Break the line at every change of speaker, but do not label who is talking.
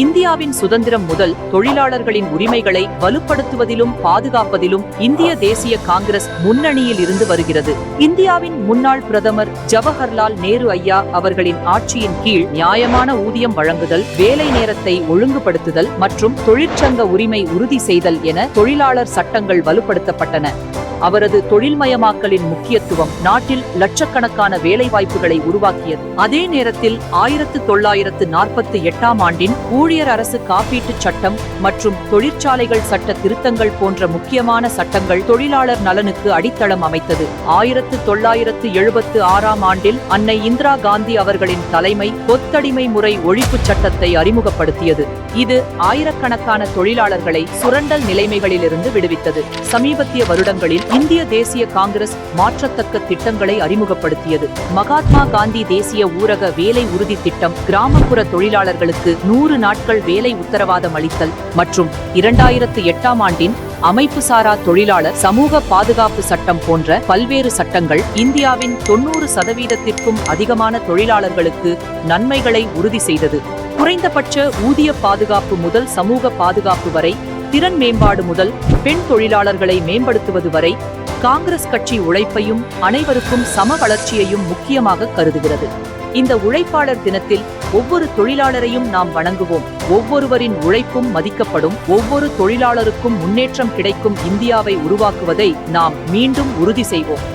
இந்தியாவின் சுதந்திரம் முதல் தொழிலாளர்களின் உரிமைகளை வலுப்படுத்துவதிலும் பாதுகாப்பதிலும் இந்திய தேசிய காங்கிரஸ் முன்னணியில் இருந்து வருகிறது. இந்தியாவின் முன்னாள் பிரதமர் ஜவஹர்லால் நேரு ஐயா அவர்களின் ஆட்சியின் கீழ் நியாயமான ஊதியம் வழங்குதல், வேலை நேரத்தை ஒழுங்குபடுத்துதல் மற்றும் தொழிற்சங்க உரிமை உறுதி செய்தல் என தொழிலாளர் சட்டங்கள் வலுப்படுத்தப்பட்டன. அவரது தொழில்மயமாக்கலின் முக்கியத்துவம் நாட்டில் லட்சக்கணக்கான வேலைவாய்ப்புகளை உருவாக்கியது. அதே நேரத்தில் 1948ஆம் ஆண்டின் ஊழியர் அரசு காப்பீட்டுச் சட்டம் மற்றும் தொழிற்சாலைகள் சட்ட திருத்தங்கள் போன்ற முக்கியமான சட்டங்கள் தொழிலாளர் நலனுக்கு அடித்தளம் அமைத்தது. 1976ஆம் ஆண்டில் அன்னை இந்திரா காந்தி அவர்களின் தலைமை கொத்தடிமை முறை ஒழிப்பு சட்டத்தை அறிமுகப்படுத்தியது. இது ஆயிரக்கணக்கான தொழிலாளர்களை சுரண்டல் நிலைமைகளிலிருந்து விடுவித்தது. சமீபத்திய வருடங்களில் இந்திய தேசிய காங்கிரஸ் மாற்றத்தக்க திட்டங்களை அறிமுகப்படுத்தியது. மகாத்மா காந்தி தேசிய ஊரக வேலை உறுதி திட்டம், கிராமப்புற தொழிலாளர்களுக்கு 100 நாட்கள் வேலை உத்தரவாதம் அளித்தல் மற்றும் 2008ஆம் ஆண்டின் அமைப்புசாரா தொழிலாளர் சமூக பாதுகாப்பு சட்டம் போன்ற பல்வேறு சட்டங்கள் இந்தியாவின் 90%த்திற்கும் அதிகமான தொழிலாளர்களுக்கு நன்மைகளை உறுதி செய்தது. குறைந்தபட்ச ஊதிய பாதுகாப்பு முதல் சமூக பாதுகாப்பு வரை, திறன் மேம்பாடு முதல் பெண் தொழிலாளர்களை மேம்படுத்துவது வரை, காங்கிரஸ் கட்சி உழைப்பையும் அனைவருக்கும் சம வளர்ச்சியையும் முக்கியமாக கருதுகிறது. இந்த உழைப்பாளர் தினத்தில் ஒவ்வொரு தொழிலாளரையும் நாம் வணங்குவோம். ஒவ்வொருவரின் உழைப்பும் மதிக்கப்படும், ஒவ்வொரு தொழிலாளருக்கும் முன்னேற்றம் கிடைக்கும் இந்தியாவை உருவாக்குவதை நாம் மீண்டும் உறுதி செய்வோம்.